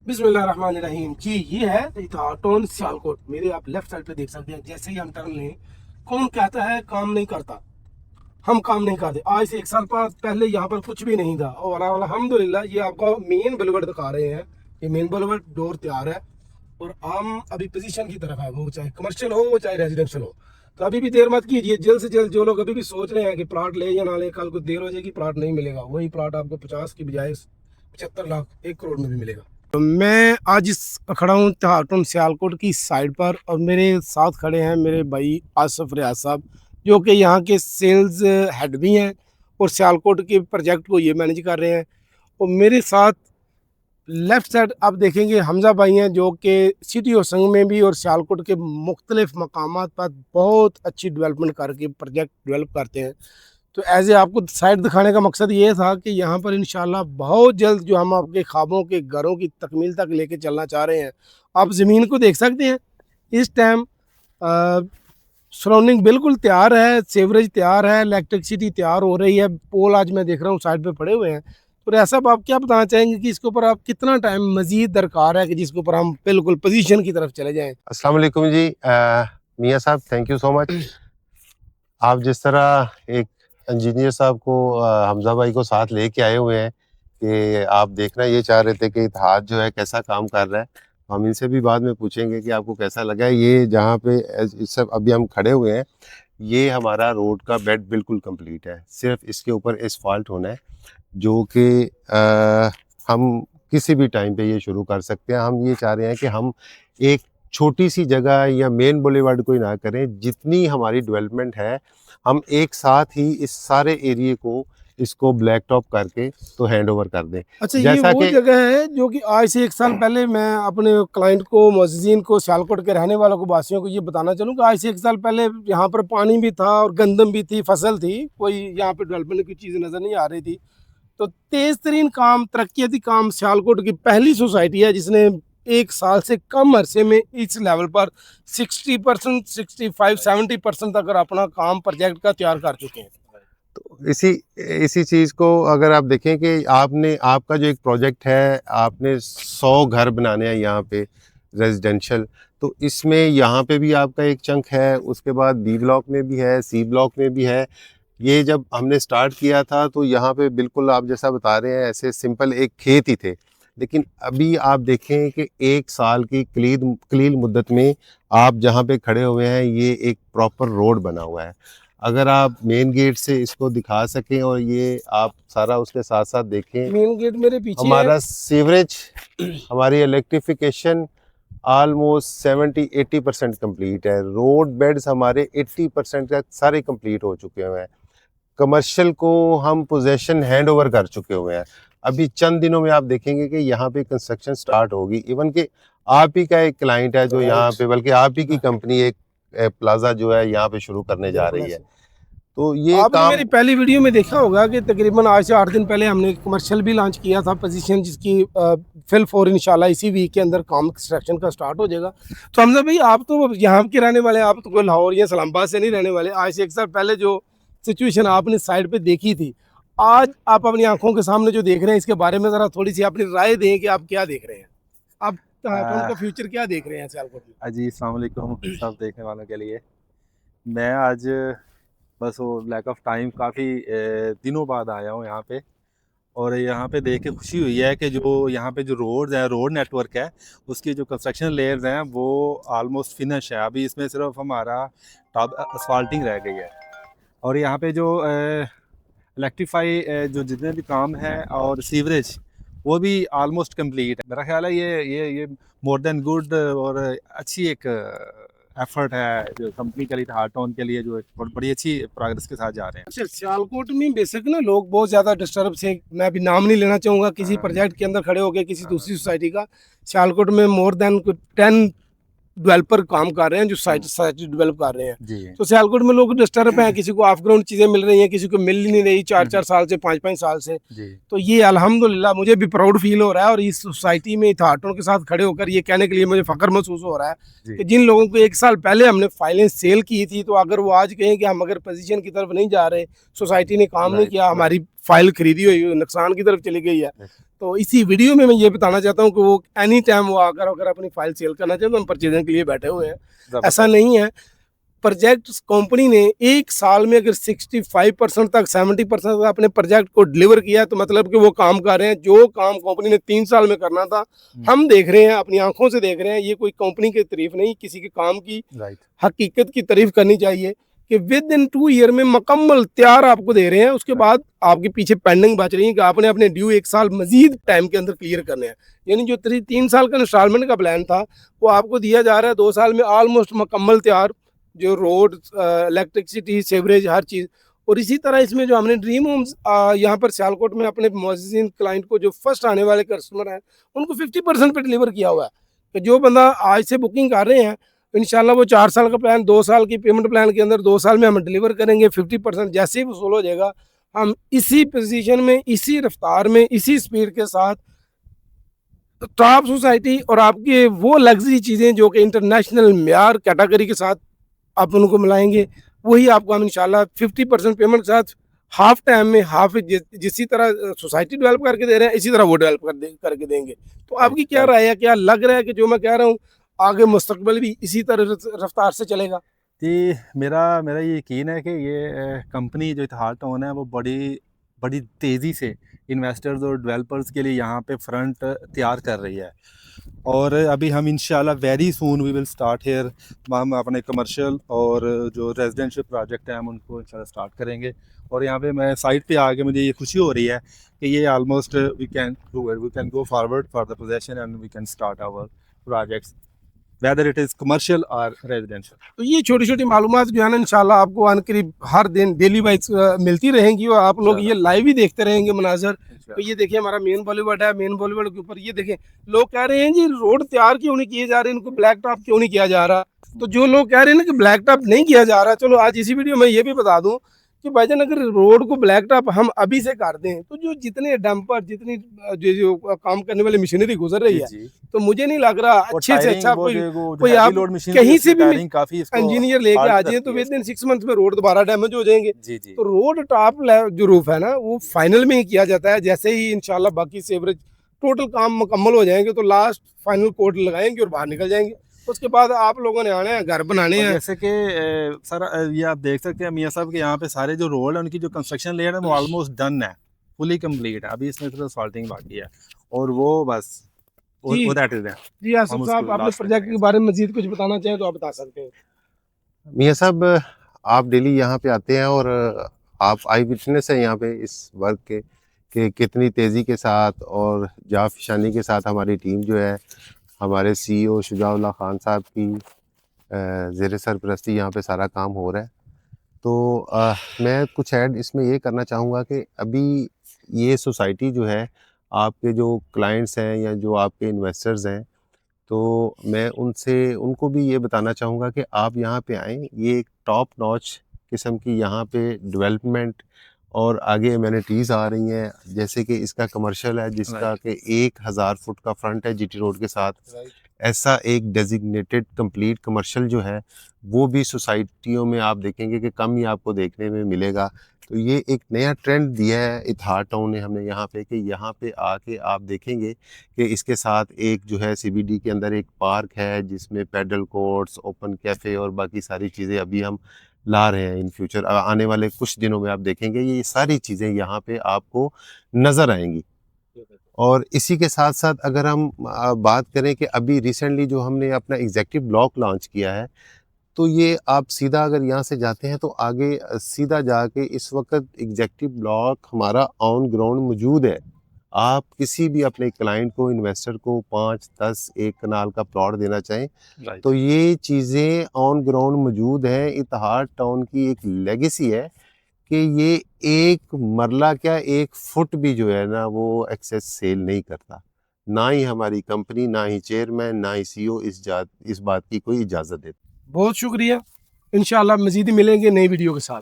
बिस्मिल्लाहिर्रहमानिर्रहीम जी। ये है इथाटोन सियालकोट। मेरे आप लेफ्ट साइड पे देख सकते हैं। जैसे ही हम टर्न लें, कौन कहता है काम नहीं करता? हम काम नहीं करते। आज से 1 साल पहले यहाँ पर कुछ भी नहीं था और अल्हम्दुलिल्लाह ये आपको मेन बुलेवार्ड दिखा रहे हैं। ये मेन बुलेवार्ड डोर तैयार है और हम अभी पोजीशन की तरफ है, वो चाहे कमर्शियल हो वो चाहे रेजिडेंशियल हो। तो अभी भी देर मत कीजिए, जल्द से जल्द। जो लोग अभी भी सोच रहे हैं कि प्लाट ले या ना ले, कल को देर हो जाएगी, प्लाट नहीं मिलेगा। वही प्लाट आपको 50 की बजाय 75 लाख 1 करोड़ में भी मिलेगा। तो मैं आज खड़ा हूँ इथाटोन सियालकोट की साइड पर और मेरे साथ खड़े हैं मेरे भाई आसिफ रियाज साहब, जो कि यहाँ के सेल्स हेड भी हैं और सियालकोट के प्रोजेक्ट को ये मैनेज कर रहे हैं। और मेरे साथ लेफ़्ट साइड आप देखेंगे हमजा भाई हैं, जो कि सिटी और संघ में भी और सियालकोट के मुख्तलिफ मकामात पर बहुत अच्छी डेवलपमेंट करके प्रोजेक्ट डेवलप करते हैं। तो ऐसे आपको साइड दिखाने का मकसद ये था कि यहाँ पर इंशाल्लाह बहुत जल्द जो हम आपके ख्वाबों के घरों की तकमील तक लेके चलना चाह रहे हैं। आप ज़मीन को देख सकते हैं। इस टाइम सराउंडिंग बिल्कुल तैयार है, सीवरेज तैयार है, इलेक्ट्रिसिटी तैयार हो रही है। पोल आज मैं देख रहा हूँ साइड पे पड़े हुए हैं। तो रियाज साहब, आप क्या बताना चाहेंगे कि इसके ऊपर आप कितना टाइम मजीद दरकार है कि जिसके ऊपर हम बिल्कुल पोजीशन की तरफ चले जाएं? अस्सलाम वालेकुम जी। मियाँ साहब, थैंक यू सो मच। आप जिस तरह एक इंजीनियर साहब को हमजा भाई को साथ लेके आए हुए हैं कि आप देखना ये चाह रहे थे कि इत्तेहाद जो है कैसा काम कर रहा है। हम इनसे भी बाद में पूछेंगे कि आपको कैसा लगा। ये जहाँ पे इस सब अभी हम खड़े हुए हैं, ये हमारा रोड का बेड बिल्कुल कंप्लीट है। सिर्फ इसके ऊपर एस्फाल्ट होना है, जो कि हम किसी भी टाइम पे ये शुरू कर सकते हैं। हम ये चाह रहे हैं कि हम एक छोटी सी जगह या मेन बुलेवार्ड को ही ना करें, जितनी हमारी डेवलपमेंट है हम एक साथ ही इस सारे एरिए को इसको ब्लैक टॉप करके तो हैंड ओवर कर दें। अच्छा, ये जैसा वो कि जगह है जो कि आज से 1 साल पहले मैं अपने क्लाइंट को, मुअज़्ज़िज़ीन को, सियालकोट के रहने वालों को, वासियों को ये बताना चाहूँ कि आज से 1 साल पहले यहाँ पर पानी भी था और गंदम भी थी, फसल थी, कोई यहाँ पे डेवलपमेंट की चीज़ नज़र नहीं आ रही थी। तो तेज़ तरीन काम, तरक्याती काम सियालकोट की पहली सोसाइटी है जिसने 1 साल से कम अरसे में इस लेवल पर 60%, 65, 70% तक अपना काम प्रोजेक्ट का तैयार कर चुके हैं। तो इसी इसी चीज़ को अगर आप देखें कि आपका जो एक प्रोजेक्ट है, आपने 100 घर बनाने हैं यहाँ पे रेजिडेंशियल, तो इसमें यहाँ पे भी आपका एक चंक है, उसके बाद बी ब्लॉक में भी है, सी ब्लॉक में भी है। ये जब हमने स्टार्ट किया था तो यहाँ पे बिल्कुल आप जैसा बता रहे हैं ऐसे सिंपल एक खेत ही थे, लेकिन अभी आप देखें कि 1 साल की कलील मुद्दत में आप जहाँ पे खड़े हुए हैं ये एक प्रॉपर रोड बना हुआ है। अगर आप मेन गेट से इसको दिखा सकें और ये आप सारा उसके साथ साथ देखें, मेन गेट मेरे पीछे है। हमारा सीवरेज, हमारी इलेक्ट्रिफिकेशन ऑलमोस्ट 70-80% कंप्लीट है। रोड बेड्स हमारे 80% तक सारे कंप्लीट हो चुके हुए हैं। कमर्शियल को हम पोजेशन हैंड ओवर कर चुके हुए हैं। अभी चंद दिनों में आप देखेंगे कि यहाँ पे कंस्ट्रक्शन स्टार्ट होगी। इवन कि आप ही का एक क्लाइंट है जो यहाँ पे, बल्कि आप ही की कंपनी एक प्लाजा जो है यहाँ पे शुरू करने जा रही है। तो ये आपने काम मेरी पहली वीडियो में देखा होगा कि तकरीबन आज से 8 दिन पहले हमने कमर्शियल भी लॉन्च किया था पोजीशन, जिसकी फिल फॉर इंशाल्लाह इसी वीक के अंदर काम कंस्ट्रक्शन का स्टार्ट हो जाएगा। तो हमजा भाई, आप तो यहाँ के रहने वाले, आप तो कोई लाहौर या इस्लामाबाद से नहीं रहने वाले। आज से 1 साल पहले जो सिचुएशन आपने साइड पे देखी थी, आज आप अपनी आंखों के सामने जो देख रहे हैं, इसके बारे में ज़रा थोड़ी सी अपनी राय दें कि आप क्या देख रहे हैं, आप उनका फ्यूचर क्या देख रहे हैं सियालकोट में? जी, अस्सलाम वालेकुम सब देखने वालों के लिए। मैं आज बस वो लैक ऑफ टाइम काफ़ी दिनों बाद आया हूँ यहाँ पे, और यहाँ पे देख के खुशी हुई है कि जो यहाँ पे जो रोड्स हैं, रोड नेटवर्क है, उसकी जो कंस्ट्रक्शन लेयर्स हैं वो ऑलमोस्ट फिनिश है। अभी इसमें सिर्फ हमारा टॉप असफाल्टिंग रह गई है, और यहाँ पे जो इलेक्ट्रीफाई जो जितने भी काम है और सीवरेज वो भी ऑलमोस्ट कंप्लीट है। मेरा ख्याल है ये मोर देन गुड और अच्छी एक एफर्ट है जो कंपनी के लिए, इत्तेहाटोन के लिए, जो एक बड़ी अच्छी प्रोग्रेस के साथ जा रहे हैं। अच्छा, सियालकोट में बेशक ना लोग बहुत ज़्यादा डिस्टर्ब से, मैं अभी नाम नहीं लेना चाहूँगा किसी प्रोजेक्ट के अंदर खड़े हो गए किसी दूसरी सोसाइटी का। सियालकोट में मोर देन 10 डेवलपर काम कर रहे हैं जो साइट डेवलप कर रहे हैं। जी, तो सियालकोट में लोग डिस्टर्ब हैं, किसी को ऑफ ग्राउंड चीज़ें मिल रही हैं, किसी को मिल ही नहीं रही 4-4 साल से, 5-5 साल से। जी, तो ये अल्हम्दुलिल्लाह मुझे भी प्राउड फील हो रहा है और इस सोसाइटी में इत्तेहाटों के साथ खड़े होकर ये कहने के लिए मुझे फ़ख्र महसूस हो रहा है जी। कि जिन लोगों को 1 साल पहले हमने फाइलें सेल की थी, तो अगर वो आज कहें कि हम अगर पोजीशन की तरफ नहीं जा रहे, सोसाइटी ने काम नहीं किया, हमारी फाइल खरीदी हुई नुकसान की तरफ चली गई है, तो इसी वीडियो में मैं ये बताना चाहता हूँ कि वो एनी टाइम वो आकर अगर अपनी फाइल सेल करना चाहते तो हम परचेजिंग के लिए बैठे हुए हैं। ऐसा नहीं है, प्रोजेक्ट कंपनी ने एक साल में अगर 65% तक 70% तक अपने प्रोजेक्ट को डिलीवर किया तो मतलब कि वो काम कर रहे हैं जो काम कंपनी ने 3 साल में करना था हम देख रहे हैं, अपनी आंखों से देख रहे हैं। ये कोई कंपनी की तारीफ नहीं, किसी के काम की हकीकत की तारीफ करनी चाहिए कि विद इन 2 ईयर में मुकम्मल तैयार आपको दे रहे हैं। उसके बाद आपके पीछे पेंडिंग बच रही है कि आपने अपने ड्यू 1 साल मजीद टाइम के अंदर क्लियर करने हैं। यानी जो 3 साल का इंस्टॉलमेंट का प्लान था वो आपको दिया जा रहा है 2 साल में ऑलमोस्ट मुकम्मल तैयार, जो रोड, इलेक्ट्रिसिटी, सेवरेज, हर चीज़। और इसी तरह इसमें जो हमने ड्रीम होम्स यहाँ पर सियालकोट में अपने मुअज़्ज़िज़ीन क्लाइंट को जो फर्स्ट आने वाले कस्टमर हैं उनको 50% पे डिलीवर किया हुआ है कि जो बंदा आज से बुकिंग कर रहे हैं इंशाल्लाह वो 4 साल का प्लान, 2 साल की पेमेंट प्लान के अंदर 2 साल में हम डिलीवर करेंगे। 50% जैसे ही वसूल हो जाएगा हम इसी पोजीशन में, इसी रफ्तार में, इसी स्पीड के साथ टॉप सोसाइटी और आपके वो लग्जरी चीज़ें जो कि इंटरनेशनल म्यार कैटेगरी के साथ आप उनको मिलाएंगे, वही आपको हम इंशाल्लाह 50% पेमेंट के साथ हाफ टाइम में हाफ जिसी तरह सोसाइटी डेवलप करके दे रहे हैं इसी तरह वो डेवलप करके देंगे। तो आपकी क्या राय है, क्या लग रहा है कि जो मैं कह रहा हूँ आगे मुस्तकबिल भी इसी तरह रफ्तार से चलेगा? जी, मेरा मेरा ये यकीन है कि ये कंपनी जो इतिहाद टाउन है वो बड़ी तेज़ी से इन्वेस्टर्स और डेवलपर्स के लिए यहाँ पे फ्रंट तैयार कर रही है। और अभी हम इंशाल्लाह very soon we will start here. हम अपने कमर्शियल और जो रेजिडेंशियल प्रोजेक्ट हैं हम उनको इंशाल्लाह स्टार्ट करेंगे। और यहाँ पे मैं साइट पे आके मुझे ये खुशी हो रही है कि ये almost we can go forward for the possession and we can start our projects whether it is commercial और रेजिडेंशियल। तो ये छोटी छोटी मालूमात जो है ना इंशाल्लाह आपको आन करीब हर दिन डेली वाइज मिलती रहेंगी और आप लोग ये लाइव ही देखते रहेंगे मनाजर। तो ये देखिए हमारा मेन बॉलीवुड है, मेन बॉलीवुड के ऊपर ये देखें लोग कह रहे हैं जी रोड तैयार क्यों नहीं किए जा रहे, इनको ब्लैक टॉप क्यों नहीं किया जा रहा। तो जो लोग कह रहे हैं ना कि ब्लैक टॉप नहीं किया जा रहा, चलो आज इसी वीडियो में ये भी बता दूं कि भाईजान अगर रोड को ब्लैक टॉप हम अभी से कर दें तो जो जितने डंपर, जितनी जो काम करने वाली मशीनरी गुजर रही है तो मुझे नहीं लग रहा अच्छे से अच्छा कोई आप कहीं से भी इंजीनियर लेके आ जाए तो विद इन 6 मंथ में रोड दोबारा डैमेज हो जाएंगे। तो रोड टॉप जो रूफ है ना वो फाइनल में ही किया जाता है। जैसे ही इंशाल्लाह बाकी सेवरेज टोटल काम मुकम्मल हो जाएंगे तो लास्ट फाइनल कोट लगाएंगे और बाहर निकल जाएंगे। उसके बाद आप लोगों ने आना है, घर बनाने हैं। जैसे कि सर ये आप देख सकते हैं मियां साहब के यहाँ पे सारे जो रोड है उनकी जो कंस्ट्रक्शन लेयर है वो ऑलमोस्ट डन है, फुली कंप्लीट है। अभी इसमें थोड़ा सॉल्टिंग बाकी है और वो बस वो दैट इज जी आसिफ साहब, आपने प्रोजेक्ट के बारे में मजीद कुछ बताना चाहें तो आप बता सकते हैं। मियां साहब, आप डेली यहाँ पे आते हैं और आप आई विटनेस है यहाँ पे इस वर्क के कि कितनी तेज़ी के साथ और जाफिशानी के साथ हमारी टीम जो है, हमारे CEO शुजाउल्लाह खान साहब की ज़ेर सरपरस्ती यहाँ पे सारा काम हो रहा है। तो मैं कुछ ऐड इसमें ये करना चाहूँगा कि अभी ये सोसाइटी जो है, आपके जो क्लाइंट्स हैं या जो आपके इन्वेस्टर्स हैं, तो मैं उनको भी ये बताना चाहूँगा कि आप यहाँ पे आएँ। ये एक टॉप नॉच किस्म की यहाँ पे डेवलपमेंट और आगे एमेनिटीज़ आ रही हैं, जैसे कि इसका कमर्शियल है जिसका कि 1000 फुट का फ्रंट है जीटी रोड के साथ। ऐसा एक डेजिग्नेटेड कंप्लीट कमर्शियल जो है वो भी सोसाइटियों में आप देखेंगे कि कम ही आपको देखने में मिलेगा। तो ये एक नया ट्रेंड दिया है इतिहाद टाउन ने हमने यहाँ पे कि यहाँ पे आके आप देखेंगे कि इसके साथ एक जो है CBD के अंदर एक पार्क है जिसमें पैडल कोर्ट्स, ओपन कैफ़े और बाकी सारी चीज़ें अभी हम ला रहे हैं। इन फ्यूचर आने वाले कुछ दिनों में आप देखेंगे ये सारी चीज़ें यहाँ पे आपको नज़र आएंगी। और इसी के साथ साथ अगर हम बात करें कि अभी रिसेंटली जो हमने अपना एग्जेक्टिव ब्लॉक लॉन्च किया है, तो ये आप सीधा अगर यहाँ से जाते हैं तो आगे सीधा जाके इस वक्त एग्जेक्टिव ब्लॉक हमारा ऑन ग्राउंड मौजूद है। आप किसी भी अपने क्लाइंट को, इन्वेस्टर को 5, 10, 1 कनाल का प्लॉट देना चाहें तो ये चीज़ें ऑन ग्राउंड मौजूद हैं। इतिहाद टाउन की एक लेगेसी है कि ये एक मरला क्या 1 फुट भी जो है ना वो एक्सेस सेल नहीं करता। ना ही हमारी कंपनी, ना ही चेयरमैन, ना ही CEO इस बात की कोई इजाज़त देता। बहुत शुक्रिया, इंशाल्लाह मजीद मिलेंगे नई वीडियो के साथ।